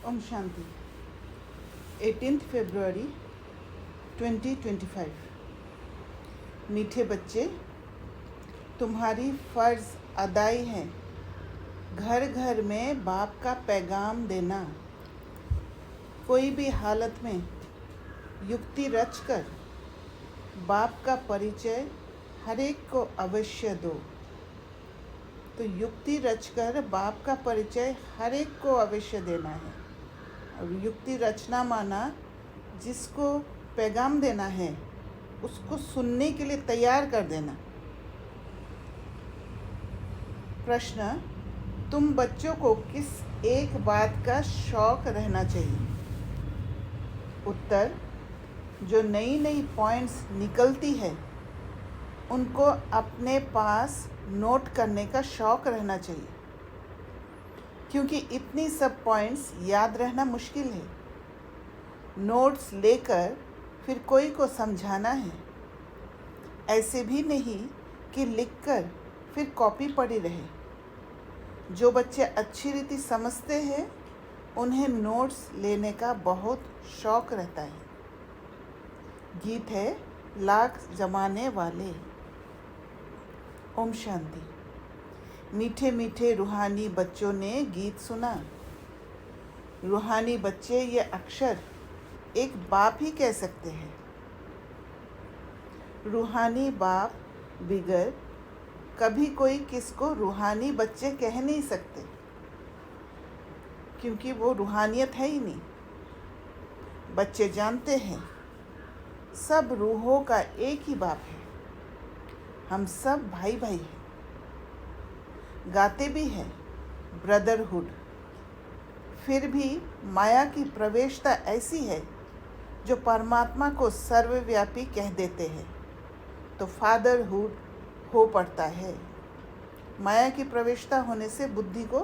ओम शांति 18 फरवरी 2025। मीठे बच्चे, तुम्हारी फ़र्ज़ अदाई है घर घर में बाप का पैगाम देना। कोई भी हालत में युक्ति रचकर बाप का परिचय हर एक को अवश्य दो। तो युक्ति रचकर बाप का परिचय हर एक को अवश्य देना है। और युक्ति रचना माना जिसको पैगाम देना है उसको सुनने के लिए तैयार कर देना। प्रश्न, तुम बच्चों को किस एक बात का शौक रहना चाहिए? उत्तर, जो नई नई पॉइंट्स निकलती है उनको अपने पास नोट करने का शौक रहना चाहिए, क्योंकि इतनी सब पॉइंट्स याद रहना मुश्किल है। नोट्स लेकर फिर कोई को समझाना है, ऐसे भी नहीं कि लिखकर फिर कॉपी पड़ी रहे। जो बच्चे अच्छी रीति समझते हैं उन्हें नोट्स लेने का बहुत शौक रहता है। गीत है लाख जमाने वाले। ओम शांति। मीठे मीठे रूहानी बच्चों ने गीत सुना। रूहानी बच्चे ये अक्षर एक बाप ही कह सकते हैं। रूहानी बाप बिगर कभी कोई किसको रूहानी बच्चे कह नहीं सकते, क्योंकि वो रूहानियत है ही नहीं। बच्चे जानते हैं सब रूहों का एक ही बाप है, हम सब भाई भाई हैं। गाते भी हैं ब्रदरहुड। फिर भी माया की प्रवेशता ऐसी है जो परमात्मा को सर्वव्यापी कह देते हैं, तो फादरहुड हो पड़ता है। माया की प्रवेशता होने से बुद्धि को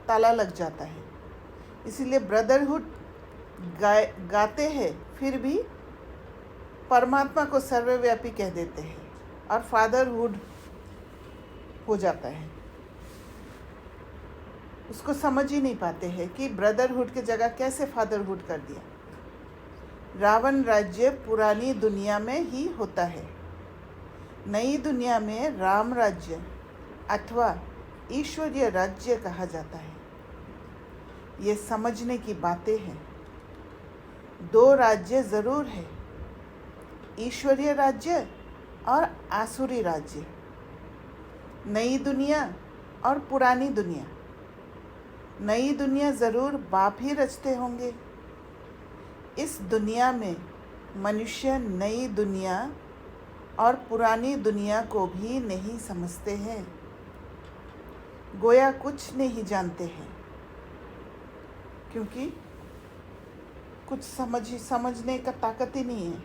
ताला लग जाता है, इसीलिए ब्रदरहुड गाते हैं, फिर भी परमात्मा को सर्वव्यापी कह देते हैं और फादरहुड हो जाता है। उसको समझ ही नहीं पाते हैं कि ब्रदरहुड की जगह कैसे फादरहुड कर दिया। रावण राज्य पुरानी दुनिया में ही होता है, नई दुनिया में राम राज्य अथवा ईश्वरीय राज्य कहा जाता है। ये समझने की बातें हैं। दो राज्य ज़रूर है, ईश्वरीय राज्य और आसुरी राज्य, नई दुनिया और पुरानी दुनिया। नई दुनिया ज़रूर बाप ही रचते होंगे। इस दुनिया में मनुष्य नई दुनिया और पुरानी दुनिया को भी नहीं समझते हैं, गोया कुछ नहीं जानते हैं, क्योंकि कुछ समझने का ताकत ही नहीं है।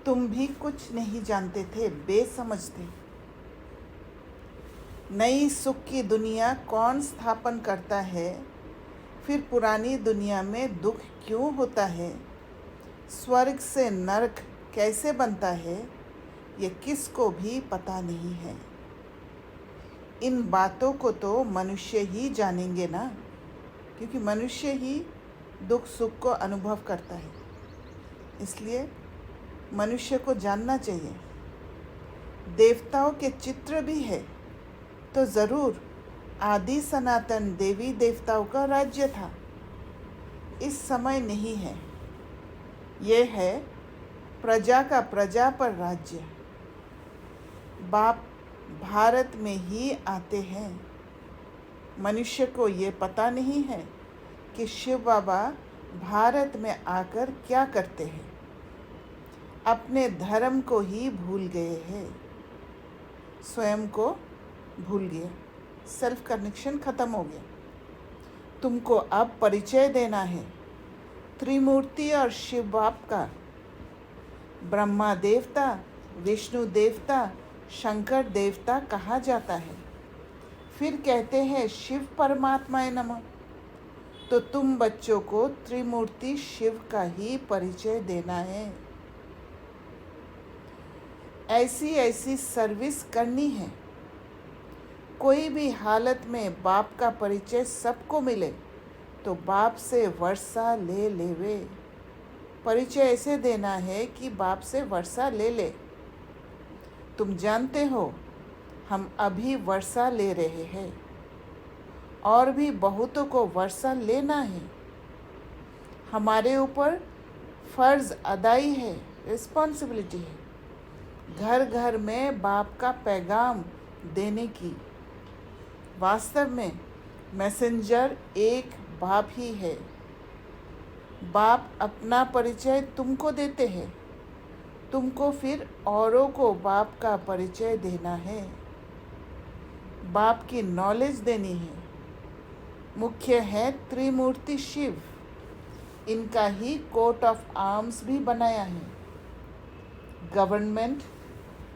तुम भी कुछ नहीं जानते थे, बेसमझ थे। नई सुख की दुनिया कौन स्थापन करता है? फिर पुरानी दुनिया में दुख क्यों होता है? स्वर्ग से नरक कैसे बनता है? ये किसको भी पता नहीं है। इन बातों को तो मनुष्य ही जानेंगे ना, क्योंकि मनुष्य ही दुख सुख को अनुभव करता है। इसलिए मनुष्य को जानना चाहिए। देवताओं के चित्र भी है, तो ज़रूर आदि सनातन देवी देवताओं का राज्य था। इस समय नहीं है, ये है प्रजा का प्रजा पर राज्य। बाप भारत में ही आते हैं। मनुष्य को ये पता नहीं है कि शिव बाबा भारत में आकर क्या करते हैं। अपने धर्म को ही भूल गए हैं, स्वयं को भूल गए, सेल्फ कनेक्शन ख़त्म हो गया। तुमको अब परिचय देना है त्रिमूर्ति और शिव बाप का। ब्रह्मा देवता, विष्णु देवता, शंकर देवता कहा जाता है। फिर कहते हैं शिव परमात्माए नमः। तो तुम बच्चों को त्रिमूर्ति शिव का ही परिचय देना है। ऐसी ऐसी सर्विस करनी है। कोई भी हालत में बाप का परिचय सबको मिले, तो बाप से वर्षा ले लेवे। परिचय ऐसे देना है कि बाप से वर्षा ले ले। तुम जानते हो हम अभी वर्षा ले रहे हैं और भी बहुतों को वर्षा लेना है। हमारे ऊपर फ़र्ज़ अदाई है, रिस्पॉन्सिबिलिटी है, घर घर में बाप का पैगाम देने की। वास्तव में मैसेंजर एक बाप ही है। बाप अपना परिचय तुमको देते हैं, तुमको फिर औरों को बाप का परिचय देना है, बाप की नॉलेज देनी है। मुख्य है त्रिमूर्ति शिव, इनका ही कोट ऑफ आर्म्स भी बनाया है। गवर्नमेंट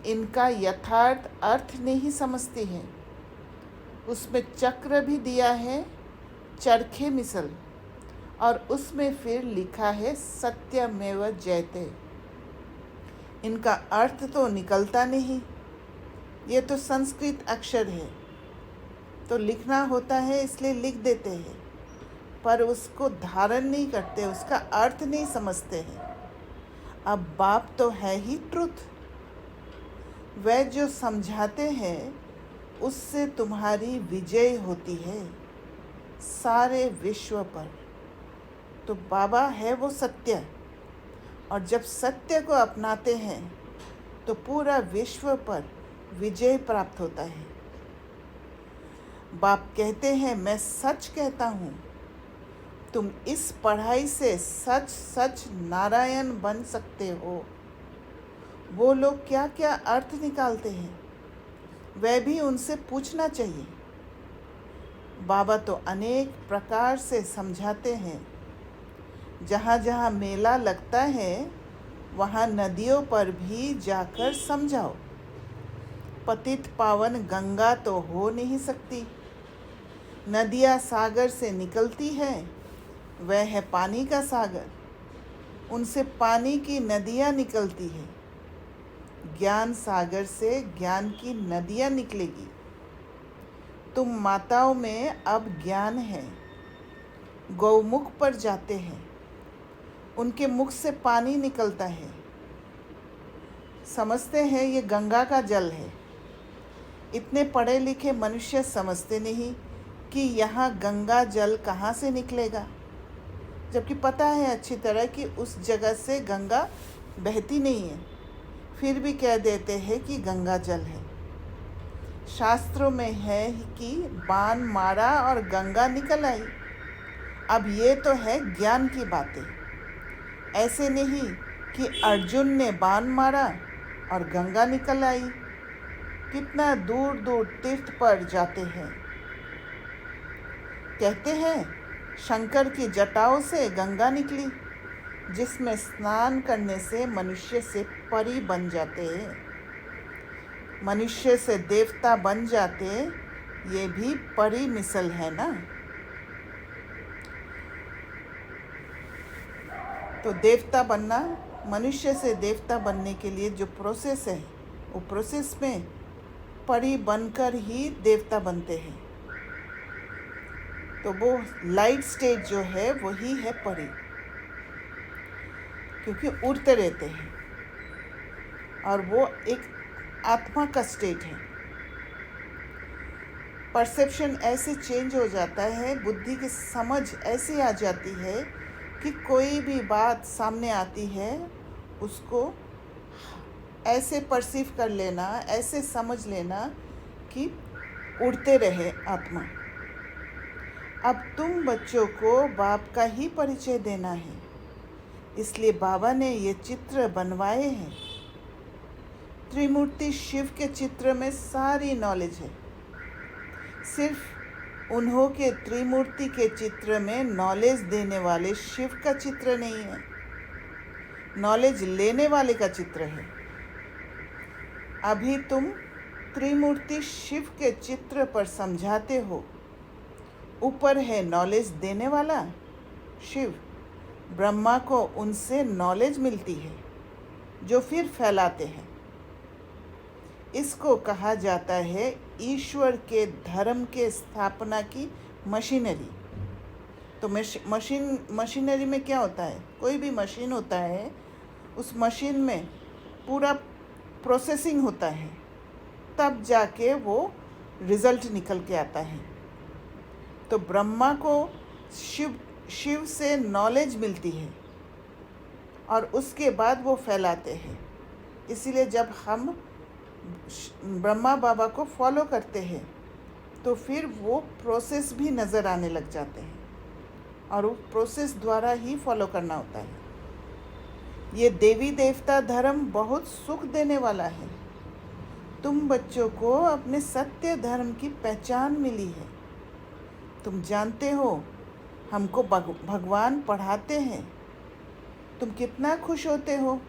इनका यथार्थ अर्थ नहीं समझती है। उसमें चक्र भी दिया है, चरखे मिसल, और उसमें फिर लिखा है सत्यमेव जयते। इनका अर्थ तो निकलता नहीं, ये तो संस्कृत अक्षर है, तो लिखना होता है इसलिए लिख देते हैं, पर उसको धारण नहीं करते, उसका अर्थ नहीं समझते हैं। अब बाप तो है ही ट्रुथ, वह जो समझाते हैं उससे तुम्हारी विजय होती है सारे विश्व पर। तो बाबा है वो सत्य, और जब सत्य को अपनाते हैं तो पूरा विश्व पर विजय प्राप्त होता है। बाप कहते हैं मैं सच कहता हूँ, तुम इस पढ़ाई से सच सच नारायण बन सकते हो। वो लोग क्या क्या अर्थ निकालते हैं वह भी उनसे पूछना चाहिए। बाबा तो अनेक प्रकार से समझाते हैं। जहाँ जहाँ मेला लगता है वहाँ नदियों पर भी जाकर समझाओ। पतित पावन गंगा तो हो नहीं सकती, नदियाँ सागर से निकलती है, वह है पानी का सागर, उनसे पानी की नदियाँ निकलती है। ज्ञान सागर से ज्ञान की नदियाँ निकलेगी। तुम माताओं में अब ज्ञान है, गौमुख पर जाते हैं, उनके मुख से पानी निकलता है। समझते हैं ये गंगा का जल है। इतने पढ़े लिखे मनुष्य समझते नहीं कि यहाँ गंगा जल कहाँ से निकलेगा, जबकि पता है अच्छी तरह कि उस जगह से गंगा बहती नहीं है, फिर भी कह देते हैं कि गंगा जल है। शास्त्रों में है कि बाण मारा और गंगा निकल आई। अब ये तो है ज्ञान की बातें, ऐसे नहीं कि अर्जुन ने बाण मारा और गंगा निकल आई। कितना दूर दूर तीर्थ पर जाते हैं, कहते हैं शंकर की जटाओं से गंगा निकली, जिसमें स्नान करने से मनुष्य से परी बन जाते हैं, मनुष्य से देवता बन जाते। ये भी परी मिसल है ना। तो देवता बनना, मनुष्य से देवता बनने के लिए जो प्रोसेस है, वो प्रोसेस में परी बनकर ही देवता बनते हैं। तो वो लाइट स्टेज जो है वही है परी, क्योंकि उड़ते रहते हैं, और वो एक आत्मा का स्टेट है। परसेप्शन ऐसे चेंज हो जाता है, बुद्धि की समझ ऐसी आ जाती है कि कोई भी बात सामने आती है उसको ऐसे परसीव कर लेना, ऐसे समझ लेना कि उड़ते रहे आत्मा। अब तुम बच्चों को बाप का ही परिचय देना है, इसलिए बाबा ने ये चित्र बनवाए हैं। त्रिमूर्ति शिव के चित्र में सारी नॉलेज है। सिर्फ उन्हों के त्रिमूर्ति के चित्र में नॉलेज देने वाले शिव का चित्र नहीं है, नॉलेज लेने वाले का चित्र है। अभी तुम त्रिमूर्ति शिव के चित्र पर समझाते हो। ऊपर है नॉलेज देने वाला शिव, ब्रह्मा को उनसे नॉलेज मिलती है जो फिर फैलाते हैं। इसको कहा जाता है ईश्वर के धर्म के स्थापना की मशीनरी। तो मशीनरी में क्या होता है, कोई भी मशीन होता है, उस मशीन में पूरा प्रोसेसिंग होता है, तब जाके वो रिज़ल्ट निकल के आता है। तो ब्रह्मा को शिव से नॉलेज मिलती है और उसके बाद वो फैलाते हैं। इसीलिए जब हम ब्रह्मा बाबा को फॉलो करते हैं तो फिर वो प्रोसेस भी नज़र आने लग जाते हैं और वो प्रोसेस द्वारा ही फॉलो करना होता है। ये देवी देवता धर्म बहुत सुख देने वाला है। तुम बच्चों को अपने सत्य धर्म की पहचान मिली है। तुम जानते हो हमको भगवान पढ़ाते हैं। तुम कितना खुश होते हो।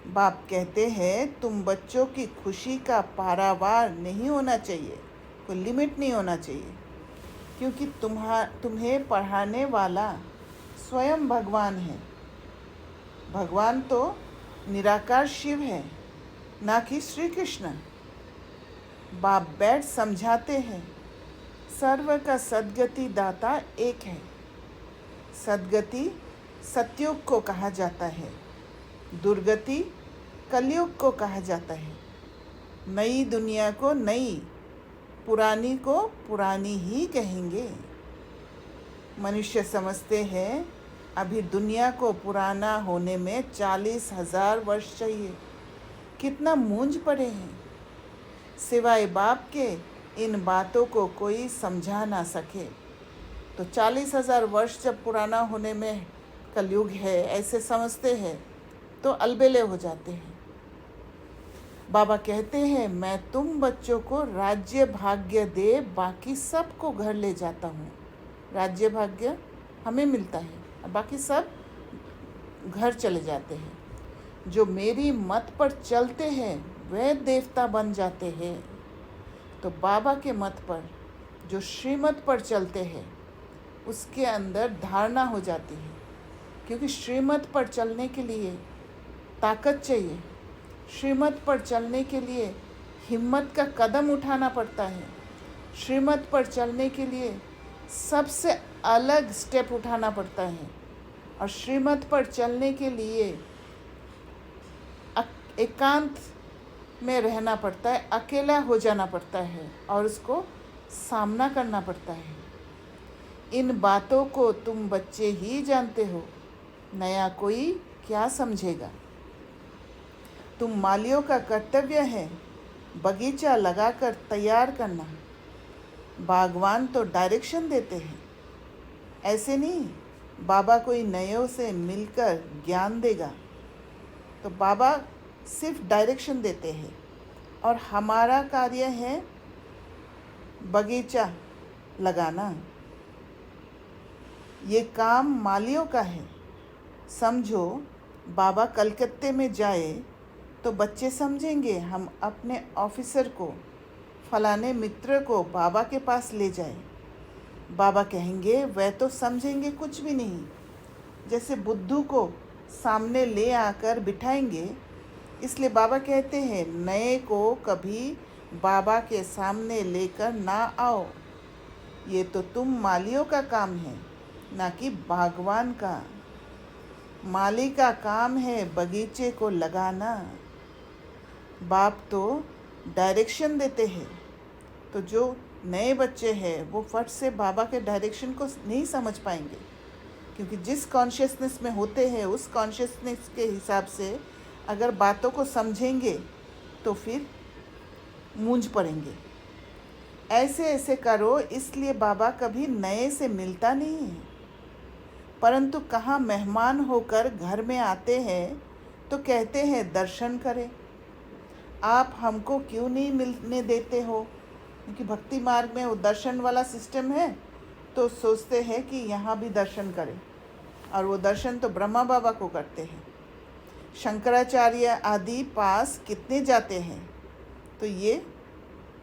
बाप कहते हैं तुम बच्चों की खुशी का पारावार नहीं होना चाहिए, कोई लिमिट नहीं होना चाहिए, क्योंकि तुम्हें पढ़ाने वाला स्वयं भगवान है। भगवान तो निराकार शिव है, ना कि श्री कृष्ण। बाप बैठ समझाते हैं सर्व का सद्गति दाता एक है। सद्गति सतयुग को कहा जाता है, दुर्गति कलयुग को कहा जाता है। नई दुनिया को नई, पुरानी को पुरानी ही कहेंगे। मनुष्य समझते हैं अभी दुनिया को पुराना होने में 40,000 वर्ष चाहिए। कितना मूंझ पड़े हैं। सिवाय बाप के इन बातों को कोई समझा ना सके। तो 40,000 वर्ष जब पुराना होने में कलयुग है ऐसे समझते हैं तो अलबेले हो जाते हैं। बाबा कहते हैं मैं तुम बच्चों को राज्य भाग्य दे बाकी सबको घर ले जाता हूँ। राज्य भाग्य हमें मिलता है और बाकी सब घर चले जाते हैं। जो मेरी मत पर चलते हैं वे देवता बन जाते हैं। तो बाबा के मत पर जो श्रीमत पर चलते हैं उसके अंदर धारणा हो जाती है, क्योंकि श्रीमत पर चलने के लिए ताकत चाहिए। श्रीमत पर चलने के लिए हिम्मत का कदम उठाना पड़ता है। श्रीमत पर चलने के लिए सबसे अलग स्टेप उठाना पड़ता है और श्रीमत पर चलने के लिए एकांत में रहना पड़ता है, अकेला हो जाना पड़ता है और उसको सामना करना पड़ता है। इन बातों को तुम बच्चे ही जानते हो, नया कोई क्या समझेगा। तुम मालियों का कर्तव्य है बगीचा लगाकर तैयार करना। बागवान तो डायरेक्शन देते हैं, ऐसे नहीं बाबा कोई नयों से मिलकर ज्ञान देगा। तो बाबा सिर्फ डायरेक्शन देते हैं और हमारा कार्य है बगीचा लगाना। ये काम मालियों का है। समझो बाबा कलकत्ते में जाए तो बच्चे समझेंगे हम अपने ऑफिसर को, फलाने मित्र को बाबा के पास ले जाए। बाबा कहेंगे वह तो समझेंगे कुछ भी नहीं। जैसे बुद्धू को सामने ले आकर बिठाएंगे, इसलिए बाबा कहते हैं नए को कभी बाबा के सामने लेकर ना आओ। ये तो तुम मालियों का काम है, ना कि बागवान का। माली का काम है बगीचे को लगाना। बाप तो डायरेक्शन देते हैं। तो जो नए बच्चे हैं वो फट से बाबा के डायरेक्शन को नहीं समझ पाएंगे, क्योंकि जिस कॉन्शियसनेस में होते हैं उस कॉन्शियसनेस के हिसाब से अगर बातों को समझेंगे तो फिर मूंझ पड़ेंगे। ऐसे ऐसे करो, इसलिए बाबा कभी नए से मिलता नहीं है, परंतु कहाँ मेहमान होकर घर में आते हैं तो कहते हैं दर्शन करें। आप हमको क्यों नहीं मिलने देते हो? क्योंकि भक्ति मार्ग में वो दर्शन वाला सिस्टम है, तो सोचते हैं कि यहाँ भी दर्शन करें, और वो दर्शन तो ब्रह्मा बाबा को करते हैं। शंकराचार्य आदि पास कितने जाते हैं? तो ये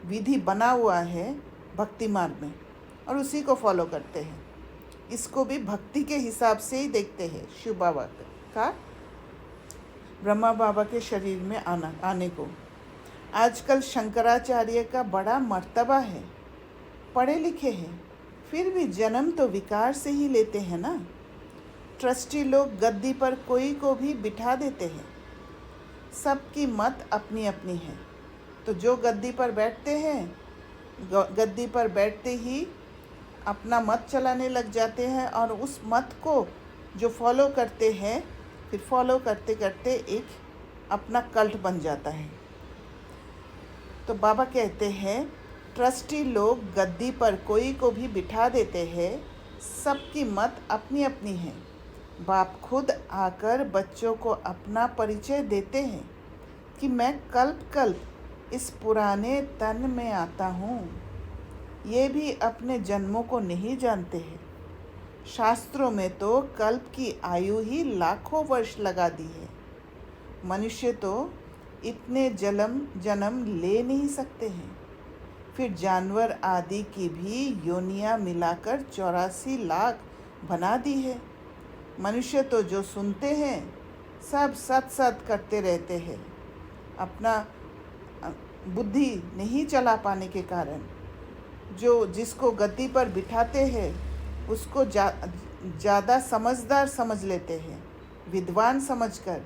विधि बना हुआ है भक्ति मार्ग में और उसी को फॉलो करते हैं। इसको भी भक्ति के हिसाब से ही देखते हैं। शिव बाबा का ब्रह्मा बाबा के शरीर में आने को आजकल शंकराचार्य का बड़ा मर्तबा है, पढ़े लिखे हैं, फिर भी जन्म तो विकार से ही लेते हैं ना। ट्रस्टी लोग गद्दी पर कोई को भी बिठा देते हैं। सबकी मत अपनी अपनी है। तो जो गद्दी पर बैठते हैं, गद्दी पर बैठते ही अपना मत चलाने लग जाते हैं और उस मत को जो फॉलो करते हैं, फिर फॉलो करते करते एक अपना कल्ट बन जाता है। तो बाबा कहते हैं ट्रस्टी लोग गद्दी पर कोई को भी बिठा देते हैं, सबकी मत अपनी अपनी है। बाप खुद आकर बच्चों को अपना परिचय देते हैं कि मैं कल्प कल्प इस पुराने तन में आता हूँ। ये भी अपने जन्मों को नहीं जानते हैं। शास्त्रों में तो कल्प की आयु ही लाखों वर्ष लगा दी है। मनुष्य तो इतने जन्म ले नहीं सकते हैं। फिर जानवर आदि की भी योनियां मिलाकर 84 लाख बना दी है। मनुष्य तो जो सुनते हैं सब सत सत करते रहते हैं। अपना बुद्धि नहीं चला पाने के कारण जिसको गद्दी पर बिठाते हैं उसको ज़्यादा समझदार समझ लेते हैं। विद्वान समझकर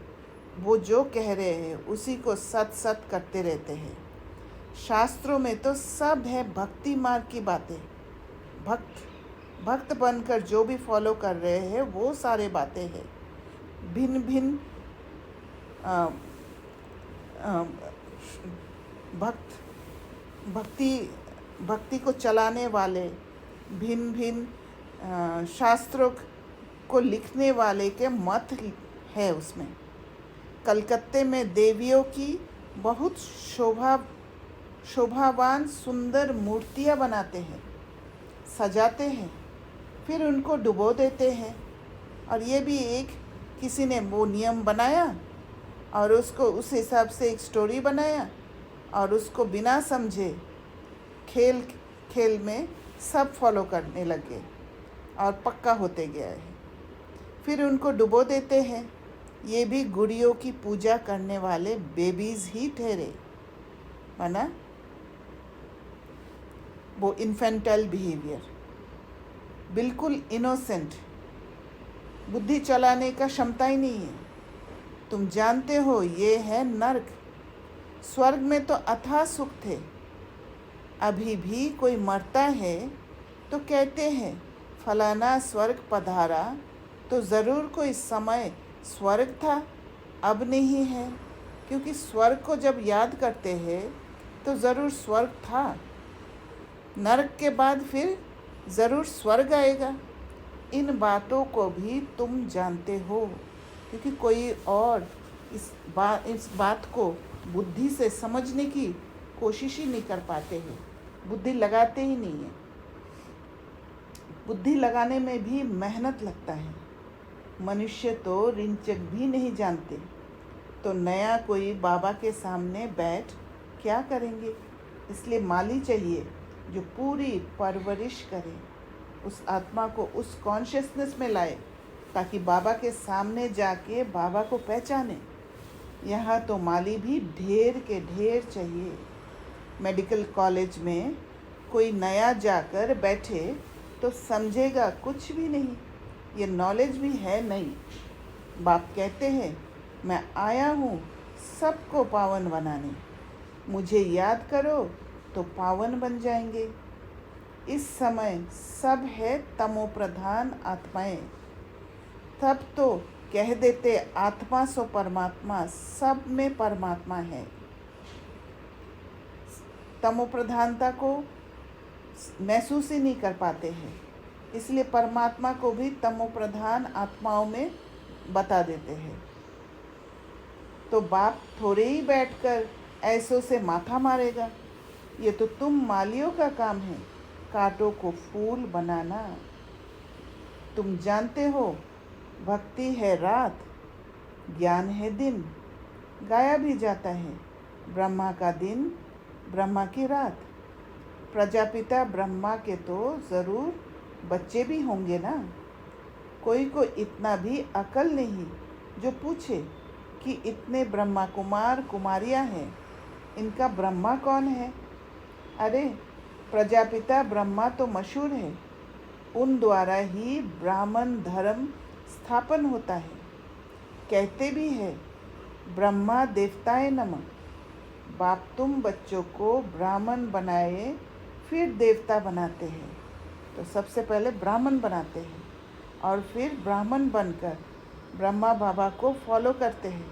वो जो कह रहे हैं उसी को सत सत करते रहते हैं। शास्त्रों में तो सब है भक्ति मार्ग की बातें। भक्त बनकर जो भी फॉलो कर रहे हैं वो सारे बातें हैं। भिन्न भिन्न भक्ति को चलाने वाले, भिन्न भिन्न शास्त्रों को लिखने वाले के मत है उसमें। कलकत्ते में देवियों की बहुत शोभावान सुंदर मूर्तियाँ बनाते हैं, सजाते हैं, फिर उनको डुबो देते हैं। और ये भी किसी ने वो नियम बनाया और उसको उस हिसाब से एक स्टोरी बनाया और उसको बिना समझे खेल में सब फॉलो करने लगे और पक्का होते गया है। फिर उनको डुबो देते हैं। ये भी गुड़ियों की पूजा करने वाले बेबीज़ ही ठहरे, माना वो इन्फेंटाइल बिहेवियर, बिल्कुल इनोसेंट, बुद्धि चलाने का क्षमता ही नहीं है। तुम जानते हो ये है नर्क। स्वर्ग में तो अथाह सुख थे। अभी भी कोई मरता है तो कहते हैं फलाना स्वर्ग पधारा, तो ज़रूर कोई समय स्वर्ग था, अब नहीं है। क्योंकि स्वर्ग को जब याद करते हैं तो ज़रूर स्वर्ग था। नरक के बाद फिर ज़रूर स्वर्ग आएगा। इन बातों को भी तुम जानते हो, क्योंकि कोई और इस बात को बुद्धि से समझने की कोशिश ही नहीं कर पाते हैं। बुद्धि लगाते ही नहीं है। बुद्धि लगाने में भी मेहनत लगता है। मनुष्य तो रिंचक भी नहीं जानते, तो नया कोई बाबा के सामने बैठ क्या करेंगे। इसलिए माली चाहिए जो पूरी परवरिश करे, उस आत्मा को उस कॉन्शियसनेस में लाए, ताकि बाबा के सामने जाके बाबा को पहचाने। यहाँ तो माली भी ढेर के ढेर चाहिए। मेडिकल कॉलेज में कोई नया जाकर बैठे तो समझेगा कुछ भी नहीं, ये नॉलेज भी है नहीं। बाप कहते हैं मैं आया हूँ सबको पावन बनाने, मुझे याद करो तो पावन बन जाएंगे। इस समय सब है तमो प्रधान आत्माएं। तब तो कह देते आत्मा सो परमात्मा, सब में परमात्मा है। तमो प्रधानता को महसूस ही नहीं कर पाते हैं, इसलिए परमात्मा को भी तमो प्रधान आत्माओं में बता देते हैं। तो बाप थोड़े ही बैठकर ऐसों से माथा मारेगा। ये तो तुम मालियों का काम है, कांटों को फूल बनाना। तुम जानते हो भक्ति है रात, ज्ञान है दिन। गाया भी जाता है ब्रह्मा का दिन, ब्रह्मा की रात। प्रजापिता ब्रह्मा के तो ज़रूर बच्चे भी होंगे ना। कोई को इतना भी अकल नहीं जो पूछे कि इतने ब्रह्मा कुमार कुमारियां हैं, इनका ब्रह्मा कौन है। अरे प्रजापिता ब्रह्मा तो मशहूर है, उन द्वारा ही ब्राह्मण धर्म स्थापन होता है। कहते भी है ब्रह्मा देवताए नमः। बाप तुम बच्चों को ब्राह्मण बनाए फिर देवता बनाते हैं। तो सबसे पहले ब्राह्मण बनाते हैं और फिर ब्राह्मण बनकर ब्रह्मा बाबा को फॉलो करते हैं,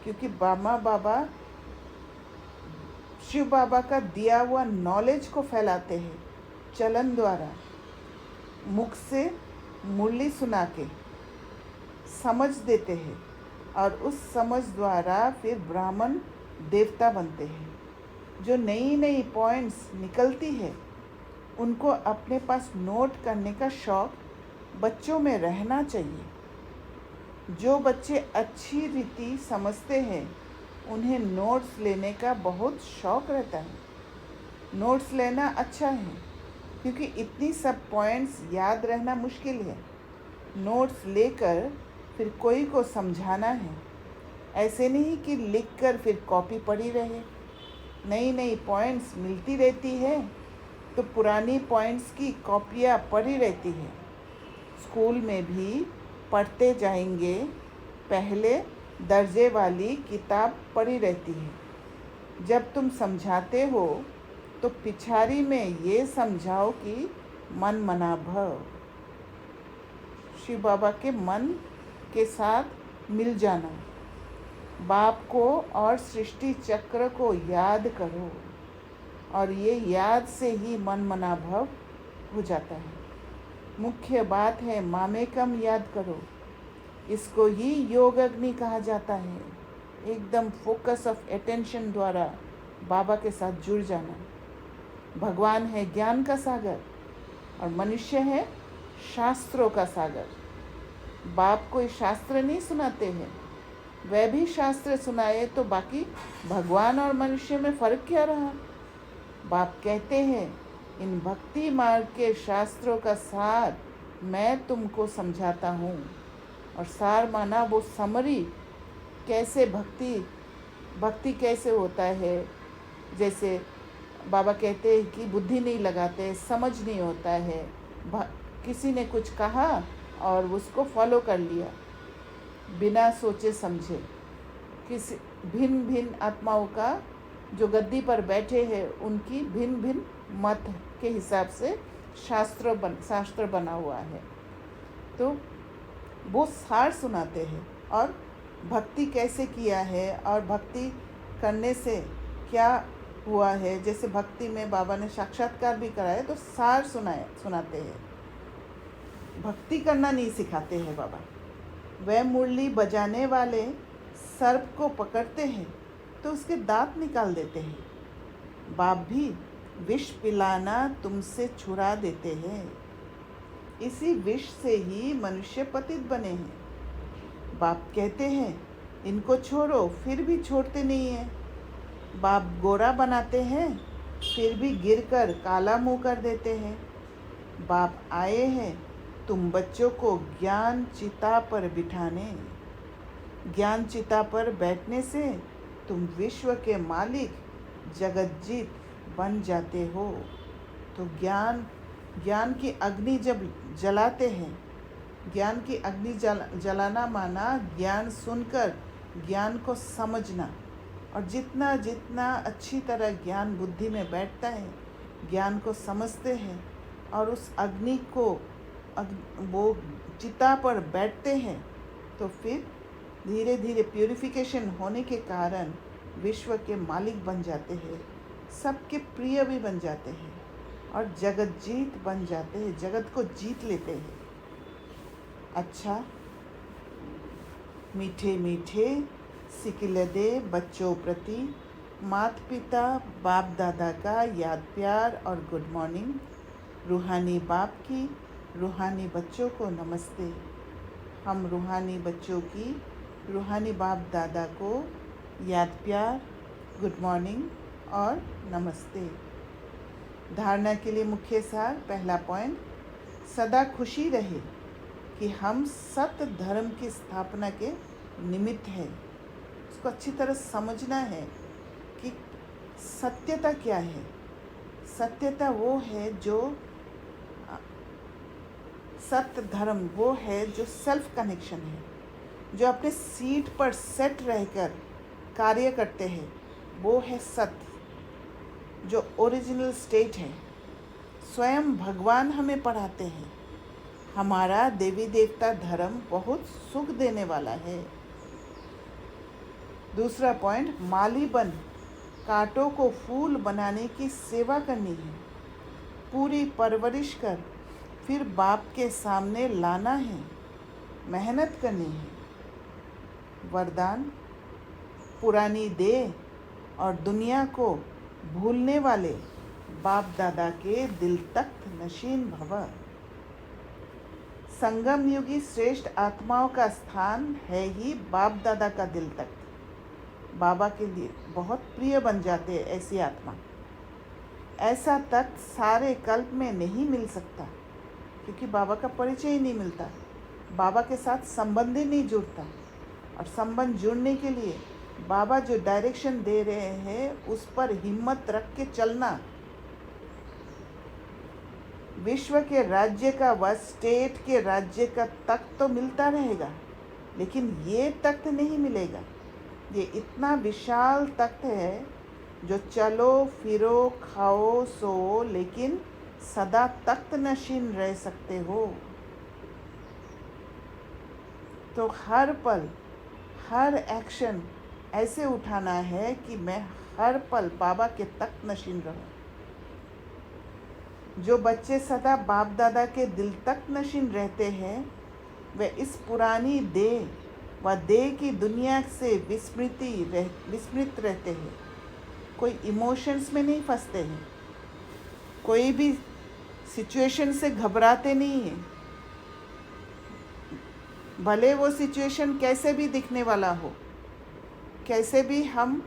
क्योंकि ब्रह्मा बाबा शिव बाबा का दिया हुआ नॉलेज को फैलाते हैं चलन द्वारा, मुख से मुरली सुना के समझ देते हैं और उस समझ द्वारा फिर ब्राह्मण देवता बनते हैं। जो नई नई पॉइंट्स निकलती है उनको अपने पास नोट करने का शौक़ बच्चों में रहना चाहिए। जो बच्चे अच्छी रीति समझते हैं उन्हें नोट्स लेने का बहुत शौक़ रहता है। नोट्स लेना अच्छा है क्योंकि इतनी सब पॉइंट्स याद रहना मुश्किल है। नोट्स लेकर फिर कोई को समझाना है, ऐसे नहीं कि लिखकर फिर कॉपी पड़ी रहे। नई नई पॉइंट्स मिलती रहती है तो पुरानी पॉइंट्स की कॉपियाँ पड़ी रहती है। स्कूल में भी पढ़ते जाएंगे, पहले दर्जे वाली किताब पड़ी रहती है। जब तुम समझाते हो तो पिछाड़ी में ये समझाओ कि मन मना भव। शिव बाबा के मन के साथ मिल जाना, बाप को और सृष्टि चक्र को याद करो और ये याद से ही मन मना भव हो जाता है। मुख्य बात है मामेकम याद करो। इसको ही योग अग्नि कहा जाता है। एकदम फोकस ऑफ अटेंशन द्वारा बाबा के साथ जुड़ जाना। भगवान है ज्ञान का सागर और मनुष्य है शास्त्रों का सागर। बाप कोई शास्त्र नहीं सुनाते हैं, वह भी शास्त्र सुनाए तो बाकी भगवान और मनुष्य में फ़र्क क्या रहा। बाप कहते हैं इन भक्ति मार्ग के शास्त्रों का सार मैं तुमको समझाता हूँ। और सार माना वो समरी, कैसे भक्ति कैसे होता है। जैसे बाबा कहते हैं कि बुद्धि नहीं लगाते, समझ नहीं होता है। किसी ने कुछ कहा और उसको फॉलो कर लिया बिना सोचे समझे। किसी भिन्न भिन्न आत्माओं का जो गद्दी पर बैठे हैं उनकी भिन्न भिन्न मत के हिसाब से शास्त्र बना हुआ है। तो वो सार सुनाते हैं और भक्ति कैसे किया है और भक्ति करने से क्या हुआ है। जैसे भक्ति में बाबा ने साक्षात्कार भी कराया तो सार सुनाते हैं। भक्ति करना नहीं सिखाते हैं बाबा। वह मुरली बजाने वाले सर्प को पकड़ते हैं तो उसके दांत निकाल देते हैं। बाप भी विष पिलाना तुमसे छुड़ा देते हैं। इसी विष से ही मनुष्य पतित बने हैं। बाप कहते हैं इनको छोड़ो, फिर भी छोड़ते नहीं हैं। बाप गोरा बनाते हैं फिर भी गिरकर काला मुंह कर देते हैं। बाप आए हैं तुम बच्चों को ज्ञान चिता पर बिठाने। ज्ञान चिता पर बैठने से तुम विश्व के मालिक जगतजीत बन जाते हो। तो ज्ञान की अग्नि जब जलाते हैं, ज्ञान की अग्नि जलाना माना ज्ञान सुनकर ज्ञान को समझना। और जितना जितना अच्छी तरह ज्ञान बुद्धि में बैठता है, ज्ञान को समझते हैं और उस अग्नि को वो चिता पर बैठते हैं तो फिर धीरे धीरे प्यूरिफिकेशन होने के कारण विश्व के मालिक बन जाते हैं, सबके प्रिय भी बन जाते हैं और जगत जीत बन जाते हैं, जगत को जीत लेते हैं। अच्छा, मीठे मीठे सिकिलदे बच्चों प्रति माता पिता बाप दादा का याद प्यार और गुड मॉर्निंग। रूहानी बाप की रूहानी बच्चों को नमस्ते। हम रूहानी बच्चों की रूहानी बाप दादा को याद प्यार, गुड मॉर्निंग और नमस्ते। धारणा के लिए मुख्य सार, पहला पॉइंट, सदा खुशी रहे कि हम सत्य धर्म की स्थापना के निमित्त हैं। उसको अच्छी तरह समझना है कि सत्यता क्या है। सत्यता वो है जो सत्य धर्म वो है जो सेल्फ कनेक्शन है, जो अपने सीट पर सेट रहकर कार्य करते हैं, वो है सत्य, जो ओरिजिनल स्टेट है। स्वयं भगवान हमें पढ़ाते हैं। हमारा देवी देवता धर्म बहुत सुख देने वाला है। दूसरा पॉइंट, माली बन कांटों को फूल बनाने की सेवा करनी है, पूरी परवरिश कर फिर बाप के सामने लाना है, मेहनत करनी है। वरदान, पुरानी देह और दुनिया को भूलने वाले बाप दादा के दिल तख्त नशीन भव। संगम युगी श्रेष्ठ आत्माओं का स्थान है ही बाप दादा का दिल तख्त। बाबा के लिए बहुत प्रिय बन जाते हैं ऐसी आत्मा। ऐसा तख्त सारे कल्प में नहीं मिल सकता, क्योंकि बाबा का परिचय ही नहीं मिलता, बाबा के साथ संबंध ही नहीं जुड़ता। और संबंध जुड़ने के लिए बाबा जो डायरेक्शन दे रहे हैं उस पर हिम्मत रख के चलना। विश्व के राज्य का व स्टेट के राज्य का तख्त तो मिलता रहेगा, लेकिन ये तख्त नहीं मिलेगा। ये इतना विशाल तख्त है जो चलो फिरो खाओ सो, लेकिन सदा तख्त नशीन रह सकते हो। तो हर पल हर एक्शन ऐसे उठाना है कि मैं हर पल बाबा के तख्त नशीन रहूं। जो बच्चे सदा बाप दादा के दिल तख्त नशीन रहते हैं वे इस पुरानी देह व देह की दुनिया से विस्मृत रहते हैं। कोई इमोशंस में नहीं फंसते हैं, कोई भी सिचुएशन से घबराते नहीं हैं, भले वो सिचुएशन कैसे भी दिखने वाला हो, कैसे भी हम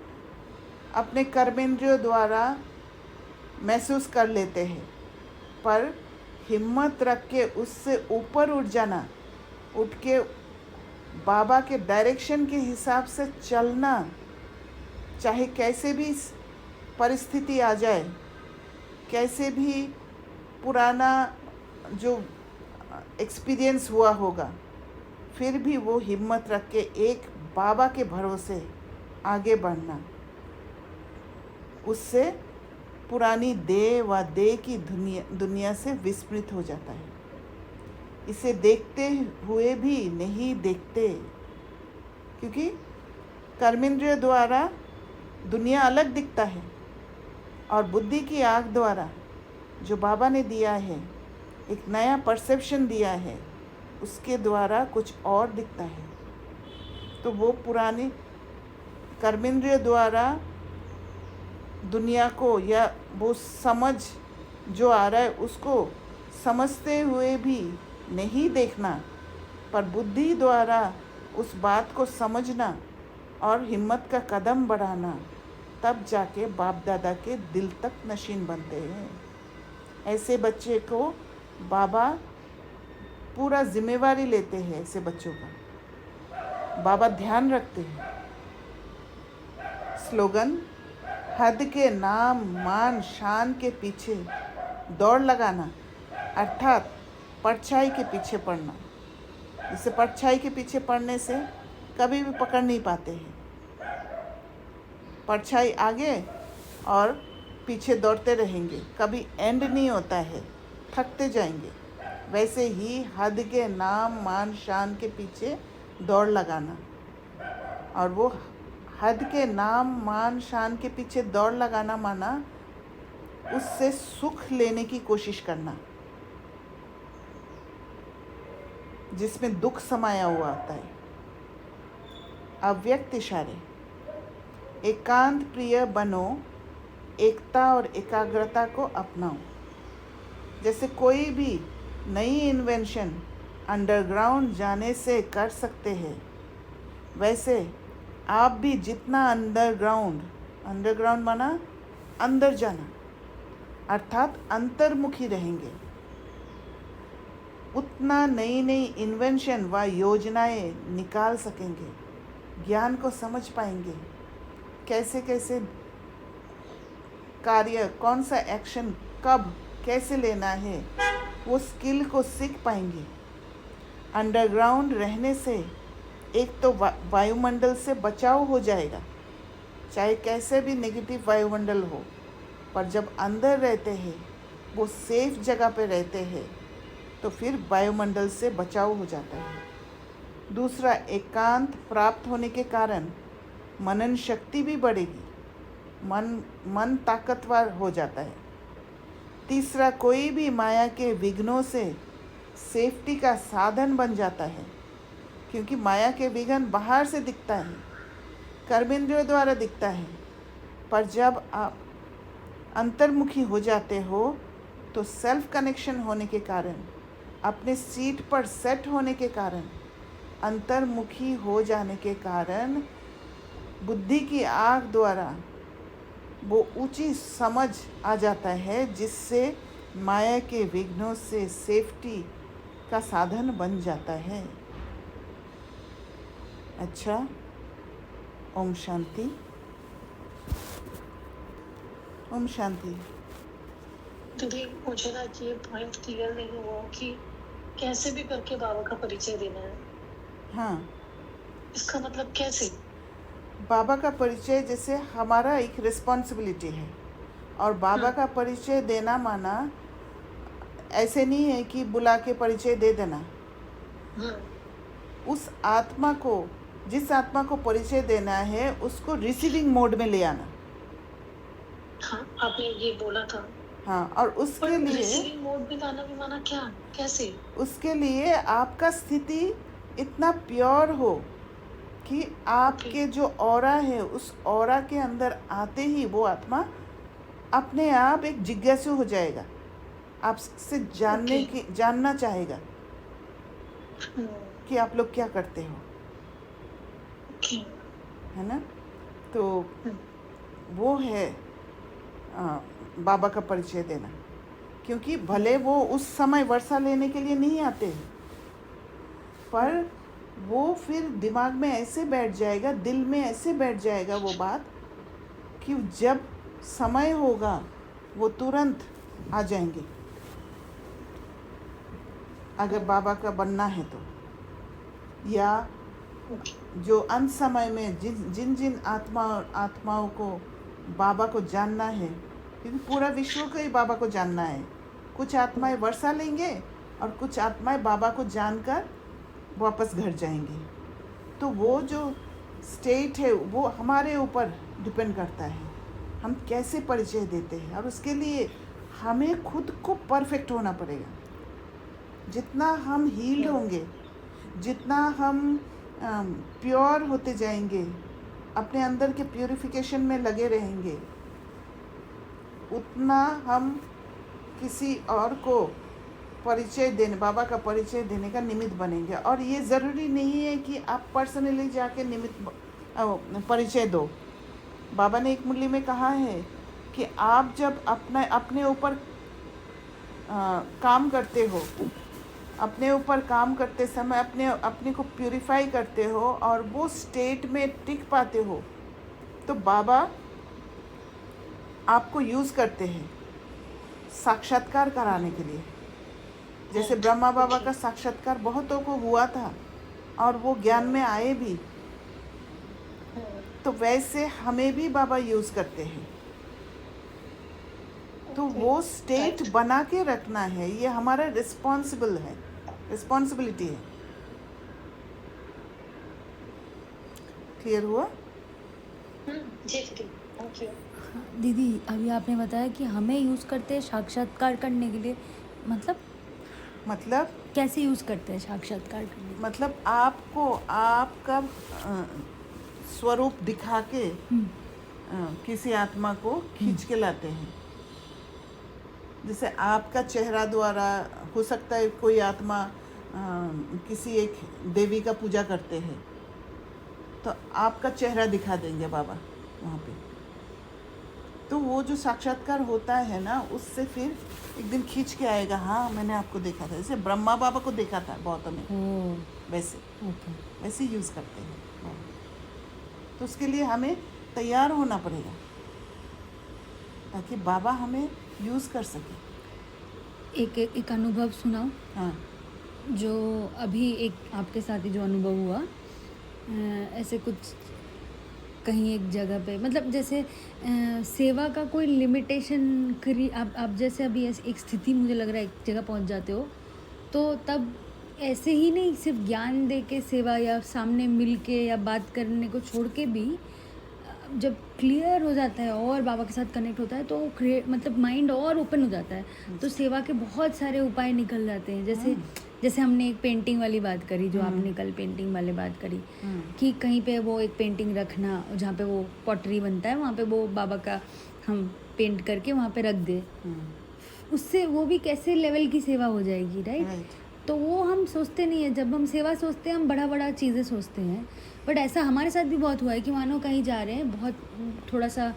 अपने कर्मेंद्रियों द्वारा महसूस कर लेते हैं, पर हिम्मत रख के उससे ऊपर उठ जाना, उठ के बाबा के डायरेक्शन के हिसाब से चलना, चाहे कैसे भी परिस्थिति आ जाए, कैसे भी पुराना जो एक्सपीरियंस हुआ होगा, फिर भी वो हिम्मत रख के एक बाबा के भरोसे आगे बढ़ना। उससे पुरानी देह व देह की दुनिया से विस्मृत हो जाता है। इसे देखते हुए भी नहीं देखते, क्योंकि कर्मेंद्रिय द्वारा दुनिया अलग दिखता है और बुद्धि की आँख द्वारा जो बाबा ने दिया है, एक नया परसेप्शन दिया है, उसके द्वारा कुछ और दिखता है। तो वो पुरानी कर्मेंद्रिय द्वारा दुनिया को या वो समझ जो आ रहा है उसको समझते हुए भी नहीं देखना, पर बुद्धि द्वारा उस बात को समझना और हिम्मत का कदम बढ़ाना, तब जाके बाप दादा के दिल तक नशीन बनते हैं। ऐसे बच्चे को बाबा पूरा जिम्मेवारी लेते हैं। ऐसे बच्चों का बाबा ध्यान रखते हैं। स्लोगन, हद के नाम मान शान के पीछे दौड़ लगाना, अर्थात परछाई के पीछे पड़ना। जिसे परछाई के पीछे पड़ने से कभी भी पकड़ नहीं पाते हैं। परछाई आगे और पीछे दौड़ते रहेंगे, कभी एंड नहीं होता है, थकते जाएंगे। वैसे ही हद के नाम मान शान के पीछे दौड़ लगाना, और वो हद के नाम मान शान के पीछे दौड़ लगाना माना उससे सुख लेने की कोशिश करना, जिसमें दुख समाया हुआ आता है। अव्यक्त इशारे, एकांत प्रिय बनो, एकता और एकाग्रता को अपनाओ। जैसे कोई भी नई इन्वेंशन अंडरग्राउंड जाने से कर सकते हैं, वैसे आप भी जितना अंडरग्राउंड माना अंदर जाना, अर्थात अंतर्मुखी रहेंगे, उतना नई नई इन्वेंशन व योजनाएं निकाल सकेंगे, ज्ञान को समझ पाएंगे, कैसे कैसे कार्य, कौन सा एक्शन कब कैसे लेना है, वो स्किल को सीख पाएंगे। अंडरग्राउंड रहने से एक तो वायुमंडल से बचाव हो जाएगा, चाहे कैसे भी नेगेटिव वायुमंडल हो, पर जब अंदर रहते हैं, वो सेफ जगह पे रहते हैं, तो फिर वायुमंडल से बचाव हो जाता है। दूसरा, एकांत प्राप्त होने के कारण मनन शक्ति भी बढ़ेगी, मन ताकतवर हो जाता है। तीसरा, कोई भी माया के विघ्नों से सेफ्टी का साधन बन जाता है, क्योंकि माया के विघ्न बाहर से दिखता है, कर्मेंद्रियों द्वारा दिखता है, पर जब आप अंतर्मुखी हो जाते हो तो सेल्फ कनेक्शन होने के कारण, अपने सीट पर सेट होने के कारण, अंतर्मुखी हो जाने के कारण बुद्धि की आँख द्वारा वो ऊंची समझ आ जाता है, जिससे माया के विघ्नों से सेफ्टी का साधन बन जाता है। अच्छा, ओम शांति। ओम शांति। दीदी, मुझे ना ये पॉइंट क्लियर नहीं हुआ कि कैसे भी करके बाबा का परिचय देना है। हाँ, इसका मतलब कैसे? बाबा का परिचय जैसे हमारा एक रिस्पॉन्सिबिलिटी है, और बाबा का परिचय देना माना ऐसे नहीं है कि बुला के परिचय दे देना। उस आत्मा को, जिस आत्मा को परिचय देना है, उसको रिसीविंग मोड में ले आना। हाँ, आपने ये बोला था। हाँ, और उसके लिए रिसीविंग मोड में लाना भी माना क्या, कैसे? उसके लिए आपका स्थिति इतना प्योर हो कि आपके जो ऑरा है, उस ऑरा के अंदर आते ही वो आत्मा अपने आप एक जिज्ञासु हो जाएगा, आपसे जानना चाहेगा कि आप लोग क्या करते हो, है ना। तो वो है बाबा का परिचय देना, क्योंकि भले वो उस समय वर्षा लेने के लिए नहीं आते हैं, पर वो फिर दिमाग में ऐसे बैठ जाएगा, दिल में ऐसे बैठ जाएगा वो बात कि जब समय होगा वो तुरंत आ जाएंगे, अगर बाबा का बनना है तो। या जो अंत समय में जिन जिन आत्माओं को बाबा को जानना है, क्योंकि पूरा विश्व को ही बाबा को जानना है, कुछ आत्माएं वर्षा लेंगे और कुछ आत्माएं बाबा को जानकर वापस घर जाएंगे। तो वो जो स्टेट है वो हमारे ऊपर डिपेंड करता है, हम कैसे परिचय देते हैं, और उसके लिए हमें खुद को परफेक्ट होना पड़ेगा। जितना हम हील्ड होंगे, जितना हम प्योर होते जाएंगे, अपने अंदर के प्यूरिफिकेशन में लगे रहेंगे, उतना हम किसी और को परिचय देने, बाबा का परिचय देने का निमित्त बनेंगे। और ये ज़रूरी नहीं है कि आप पर्सनली जाके निमित्त परिचय दो। बाबा ने एक मुरली में कहा है कि आप जब अपने ऊपर काम करते हो, अपने ऊपर काम करते समय अपने को प्यूरिफाई करते हो और वो स्टेट में टिक पाते हो, तो बाबा आपको यूज़ करते हैं साक्षात्कार कराने के लिए। जैसे ब्रह्मा बाबा का साक्षात्कार बहुतों को हुआ था और वो ज्ञान में आए भी, तो वैसे हमें भी बाबा यूज़ करते हैं। तो वो स्टेट बना के रखना है, ये हमारा रिस्पॉन्सिबिलिटी है। क्लियर हुआ? दीदी, अभी आपने बताया कि हमें यूज़ करते हैं साक्षात्कार करने के लिए, मतलब कैसे यूज़ करते हैं साक्षात्कार करने के लिए? मतलब आपको आपका स्वरूप दिखा के किसी आत्मा को खींच के लाते हैं। जैसे आपका चेहरा द्वारा, हो सकता है कोई आत्मा किसी एक देवी का पूजा करते हैं, तो आपका चेहरा दिखा देंगे बाबा वहाँ पे। तो वो जो साक्षात्कार होता है ना, उससे फिर एक दिन खींच के आएगा, हाँ मैंने आपको देखा था। जैसे ब्रह्मा बाबा को देखा था बहुतों ने, वैसे यूज़ करते हैं। तो उसके लिए हमें तैयार होना पड़ेगा ताकि बाबा हमें यूज़ कर सके। एक अनुभव सुनाऊं हाँ जो अभी एक आपके साथ ही जो अनुभव हुआ, ऐसे कुछ कहीं एक जगह पे मतलब जैसे सेवा का कोई लिमिटेशन करी आप जैसे अभी ऐसी एक स्थिति मुझे लग रहा है एक जगह पहुंच जाते हो तो तब ऐसे ही नहीं सिर्फ ज्ञान दे के सेवा या सामने मिल के या बात करने को छोड़ के भी जब क्लियर हो जाता है और बाबा के साथ कनेक्ट होता है तो मतलब माइंड और ओपन हो जाता है तो सेवा के बहुत सारे उपाय निकल जाते हैं। जैसे जैसे हमने एक पेंटिंग वाली बात करी जो आपने कल पेंटिंग वाले बात करी कि कहीं पे वो एक पेंटिंग रखना जहाँ पे वो पॉटरी बनता है वहाँ पे वो बाबा का हम पेंट करके वहाँ पे रख दे, उससे वो भी कैसे लेवल की सेवा हो जाएगी, राइट? तो वो हम सोचते नहीं है। जब हम सेवा सोचते हैं हम बड़ा बड़ा चीज़ें सोचते हैं, बट ऐसा हमारे साथ भी बहुत हुआ है कि मानो कहीं जा रहे हैं, बहुत थोड़ा सा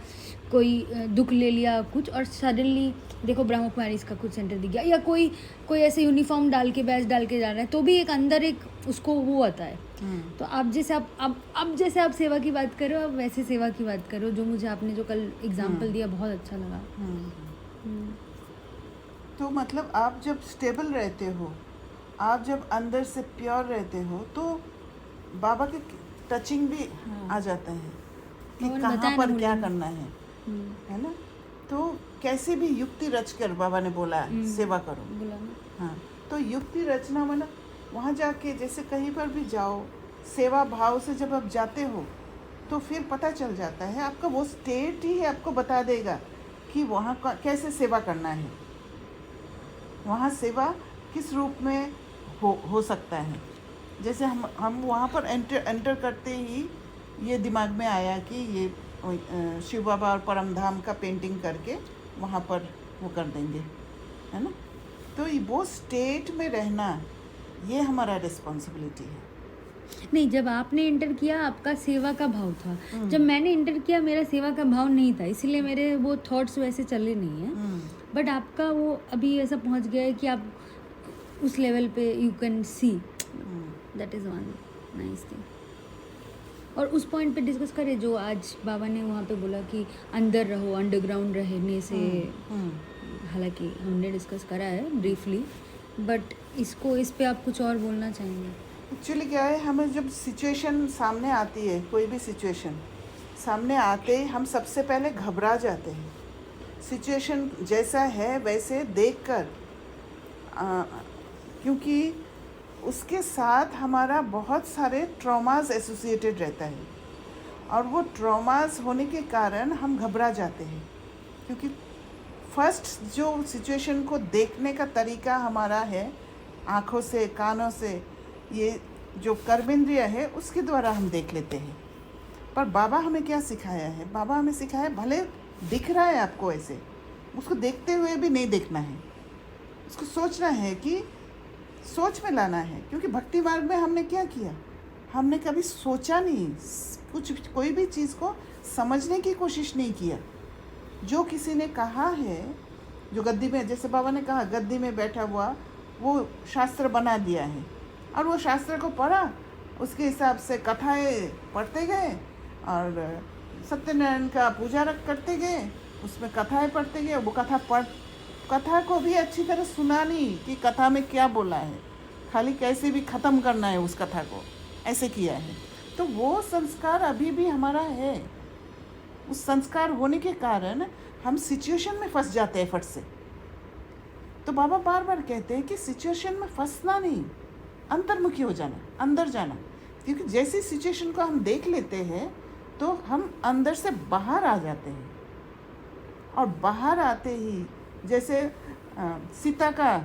कोई दुख ले लिया कुछ और सडनली देखो ब्रह्म कुमारी इसका कुछ सेंटर दिख गया, या कोई ऐसे यूनिफॉर्म डाल के बैच डाल के जा रहा है तो भी एक अंदर एक उसको वो आता है। तो आप जैसे अब जैसे आप सेवा की बात करो अब वैसे सेवा की बात करो, जो मुझे आपने जो कल एग्जाम्पल दिया बहुत अच्छा लगा। तो मतलब आप जब स्टेबल रहते हो, आप जब अंदर से प्योर रहते हो तो बाबा के टचिंग भी आ जाता है कि कहाँ पर क्या करना है ना? तो कैसे भी युक्ति रच कर बाबा ने बोला सेवा करो। हाँ, तो युक्ति रचना मतलब वहाँ जाके जैसे कहीं पर भी जाओ सेवा भाव से जब आप जाते हो तो फिर पता चल जाता है, आपका वो स्टेट ही आपको बता देगा कि वहाँ कैसे सेवा करना है, वहाँ सेवा किस रूप में हो सकता है। जैसे हम वहाँ पर एंटर करते ही ये दिमाग में आया कि ये शिव बाबा और परमधाम का पेंटिंग करके वहाँ पर वो कर देंगे, है ना? तो वो स्टेट में रहना ये हमारा रिस्पॉन्सिबिलिटी है। नहीं, जब आपने इंटर किया आपका सेवा का भाव था, जब मैंने इंटर किया मेरा सेवा का भाव नहीं था, इसलिए मेरे वो थॉट्स वैसे चले नहीं हैं। बट आपका वो अभी ऐसा पहुंच गया है कि आप उस लेवल पे you can see, that is one nice thing. और उस पॉइंट पे डिस्कस करें जो आज बाबा ने वहाँ पे बोला कि अंदर रहो, अंडरग्राउंड रहने से, हालांकि हमने डिस्कस करा है ब्रीफली, बट इस पे आप कुछ और बोलना चाहेंगे? एक्चुअली क्या है, हमें जब सिचुएशन सामने आती है, कोई भी सिचुएशन सामने आते ही हम सबसे पहले घबरा जाते हैं। सिचुएशन जैसा है वैसे देखकर, क्योंकि उसके साथ हमारा बहुत सारे ट्रॉमास एसोसिएटेड रहता है और वो ट्रॉमास होने के कारण हम घबरा जाते हैं। क्योंकि फर्स्ट जो सिचुएशन को देखने का तरीका हमारा है आँखों से, कानों से, ये जो कर्मेंद्रिय है उसके द्वारा हम देख लेते हैं। पर बाबा हमें क्या सिखाया है? बाबा हमें सिखाया भले दिख रहा है आपको ऐसे, उसको देखते हुए भी नहीं देखना है, उसको सोचना है कि सोच में लाना है। क्योंकि भक्ति मार्ग में हमने क्या किया, हमने कभी सोचा नहीं, कोई भी चीज़ को समझने की कोशिश नहीं किया। जो किसी ने कहा है, जो गद्दी में, जैसे बाबा ने कहा गद्दी में बैठा हुआ वो शास्त्र बना दिया है और वो शास्त्र को पढ़ा, उसके हिसाब से कथाएं पढ़ते गए और सत्यनारायण का पूजा करते गए, उसमें कथाएं पढ़ते गए। वो कथा को भी अच्छी तरह सुना नहीं कि कथा में क्या बोला है, खाली कैसे भी ख़त्म करना है उस कथा को, ऐसे किया है। तो वो संस्कार अभी भी हमारा है। उस संस्कार होने के कारण हम सिचुएशन में फंस जाते हैं फट से। तो बाबा बार बार कहते हैं कि सिचुएशन में फंसना नहीं, अंतर्मुखी हो जाना, अंदर जाना। क्योंकि जैसी सिचुएशन को हम देख लेते हैं तो हम अंदर से बाहर आ जाते हैं। और बाहर आते ही जैसे सीता का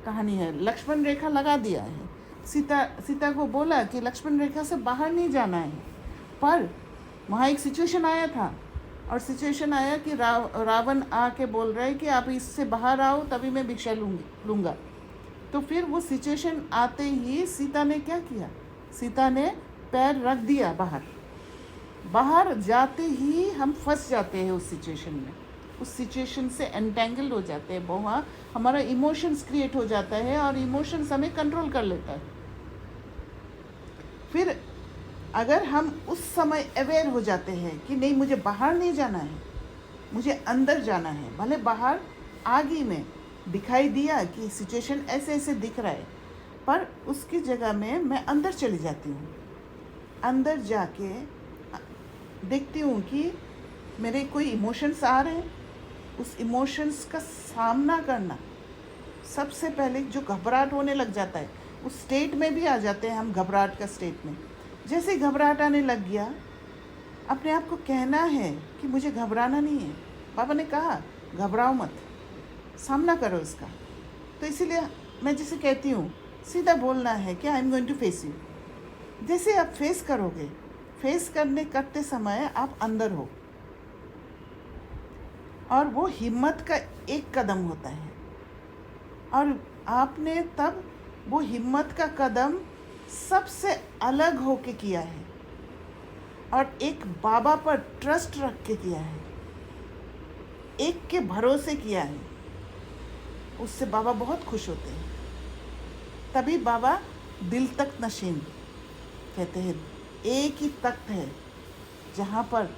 कहानी है, लक्ष्मण रेखा लगा दिया है, सीता को बोला कि लक्ष्मण रेखा से बाहर नहीं जाना है। पर वहाँ एक सिचुएशन आया था और सिचुएशन आया कि रावण आके बोल रहा है कि आप इससे बाहर आओ तभी मैं भिक्षा लूँगा। तो फिर वो सिचुएशन आते ही सीता ने क्या किया, सीता ने पैर रख दिया बाहर जाते ही हम फंस जाते हैं उस सिचुएशन में, उस सिचुएशन से एंटेंगल हो जाते हैं। वहाँ हमारा इमोशंस क्रिएट हो जाता है और इमोशंस हमें कंट्रोल कर लेता है। फिर अगर हम उस समय अवेयर हो जाते हैं कि नहीं, मुझे बाहर नहीं जाना है, मुझे अंदर जाना है, भले बाहर आगी में दिखाई दिया कि सिचुएशन ऐसे ऐसे दिख रहा है, पर उसकी जगह में मैं अंदर चली जाती हूँ। अंदर जाके देखती हूँ कि मेरे कोई इमोशंस आ रहे हैं, उस इमोशंस का सामना करना। सबसे पहले जो घबराहट होने लग जाता है, उस स्टेट में भी आ जाते हैं हम, घबराहट का स्टेट में। जैसे ही घबराहट आने लग गया, अपने आप को कहना है कि मुझे घबराना नहीं है। पापा ने कहा घबराओ मत, सामना करो इसका। तो इसीलिए मैं जैसे कहती हूँ, सीधा बोलना है कि I am going to face you. जैसे आप फेस करोगे, फेस करते समय आप अंदर हो, और वो हिम्मत का एक कदम होता है, और आपने तब वो हिम्मत का कदम सबसे अलग होके किया है, और एक बाबा पर ट्रस्ट रख के किया है, एक के भरोसे किया है। उससे बाबा बहुत खुश होते हैं। तभी बाबा दिल तक नशीन कहते हैं। एक ही तख्त है जहाँ पर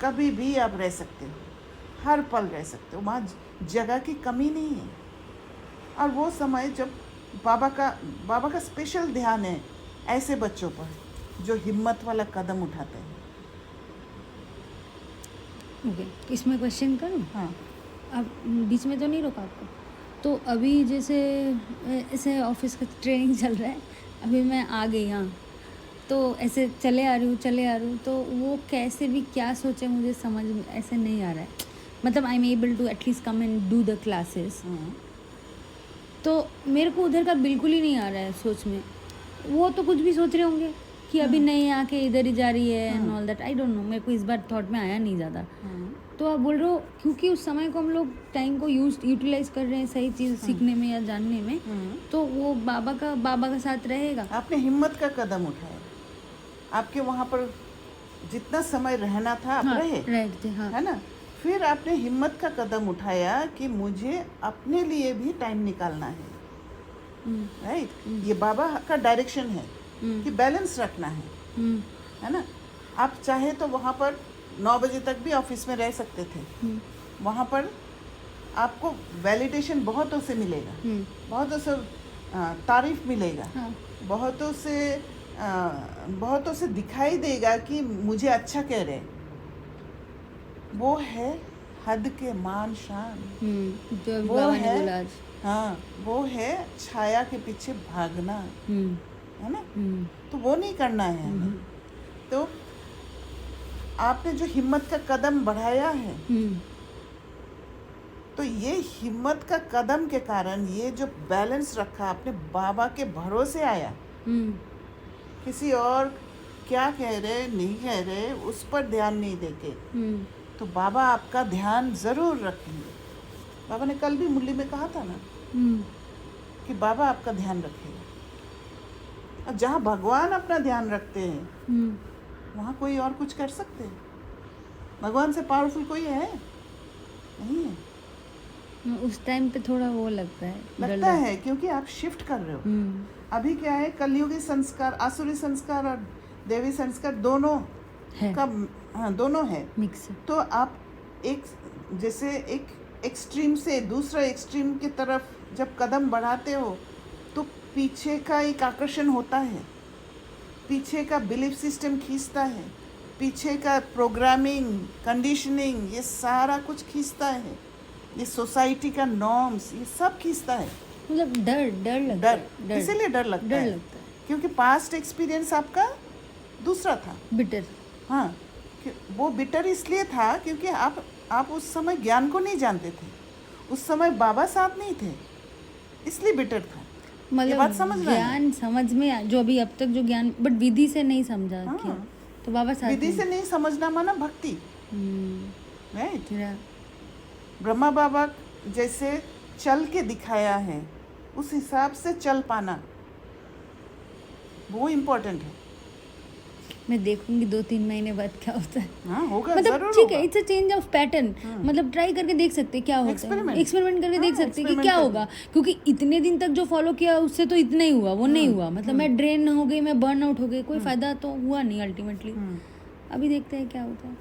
कभी भी आप रह सकते हो, हर पल रह सकते हो, वहाँ जगह की कमी नहीं है। और वो समय जब बाबा का स्पेशल ध्यान है ऐसे बच्चों पर जो हिम्मत वाला कदम उठाते हैं। ओके, इसमें क्वेश्चन करूँ? हाँ, अब बीच में तो नहीं रोका आपको? तो अभी जैसे ऐसे ऑफिस का ट्रेनिंग चल रहा है, अभी मैं आ गई, हाँ, तो ऐसे चले आ रही हूँ, तो वो कैसे भी क्या सोचे मुझे समझ में ऐसे नहीं आ रहा है। मतलब I am able to at least come and do the classes, तो मेरे को उधर का बिल्कुल ही नहीं आ रहा है सोच में। वो तो कुछ भी सोच रहे होंगे कि अभी नहीं आके इधर ही जा रही है and all that, I don't know, मेरे को इस बार थॉट में आया नहीं ज़्यादा। तो आप बोल रहे हो क्योंकि उस समय को हम लोग टाइम को यूटिलाइज कर रहे हैं सही चीज़ सीखने में या जानने में, तो वो बाबा का साथ रहेगा। आपने हिम्मत का कदम उठाया, आपके वहाँ पर जितना समय रहना था आप रहे थे, हाँ। है ना। फिर आपने हिम्मत का कदम उठाया कि मुझे अपने लिए भी टाइम निकालना है, राइट। ये बाबा का डायरेक्शन है कि बैलेंस रखना है ना। आप चाहे तो वहाँ पर 9 बजे तक भी ऑफिस में रह सकते थे। वहाँ पर आपको वैलिडेशन बहुतों से मिलेगा, बहुतों से तारीफ मिलेगा, बहुतों से दिखाई देगा कि मुझे अच्छा कह रहे। वो है हद के मान शान, जो वो बाबा है, ने बोला आज। हाँ, वो है छाया के पीछे भागना, है ना। तो वो नहीं करना है हमें। तो आपने जो हिम्मत का कदम बढ़ाया है, तो ये हिम्मत का कदम के कारण ये जो बैलेंस रखा आपने, बाबा के भरोसे आया। किसी और क्या कह रहे नहीं कह रहे उस पर ध्यान नहीं देके, तो बाबा आपका ध्यान ज़रूर रखेंगे। बाबा ने कल भी मुरली में कहा था ना कि बाबा आपका ध्यान रखेगा। और जहाँ भगवान अपना ध्यान रखते हैं वहाँ कोई और कुछ कर सकते हैं? भगवान से पावरफुल कोई है? नहीं है। उस टाइम पे थोड़ा वो लगता है क्योंकि आप शिफ्ट कर रहे हो। अभी क्या है, कलयुगी संस्कार, आसुरी संस्कार और देवी संस्कार दोनों है, दोनों है मिक्स। तो आप जैसे एक एक्सट्रीम से दूसरा एक्सट्रीम की तरफ जब कदम बढ़ाते हो तो पीछे का एक आकर्षण होता है, पीछे का बिलीफ सिस्टम खींचता है, पीछे का प्रोग्रामिंग, कंडीशनिंग, ये सारा कुछ खींचता है, ये सोसाइटी का नॉर्म्स, ये सब खींचता है। मतलब डर लगता है, इसीलिए डर लगता है क्योंकि पास्ट एक्सपीरियंस आपका दूसरा था, बिटर। हाँ, वो बिटर इसलिए था क्योंकि आप उस समय ज्ञान को नहीं जानते थे, उस समय बाबा साथ नहीं थे, इसलिए बिटर था। मतलब बात समझ रहे हैं? ज्ञान समझ में जो अभी अब तक जो ज्ञान, बट विधि से नहीं समझा क्या, तो बाबा साथ विधि से नहीं समझना माना भक्ति, राइट। ब्रह्मा बाबा जैसे चल के दिखाया है उस हिसाब से चल पाना, वो इम्पोर्टेंट है। मैं देखूंगी 2-3 महीने बाद क्या होता है। हाँ, होगा, मतलब ठीक है, it's a change of pattern. मतलब ट्राई करके देख सकते क्या होता है, एक्सपेरिमेंट करके देख सकते कि क्या होगा, क्योंकि इतने दिन तक जो फॉलो किया उससे तो इतना ही हुआ, वो नहीं हुआ। मतलब मैं ड्रेन हो गई, मैं बर्न आउट हो गई, कोई फायदा तो हुआ नहीं अल्टीमेटली। अभी देखते हैं क्या होता है।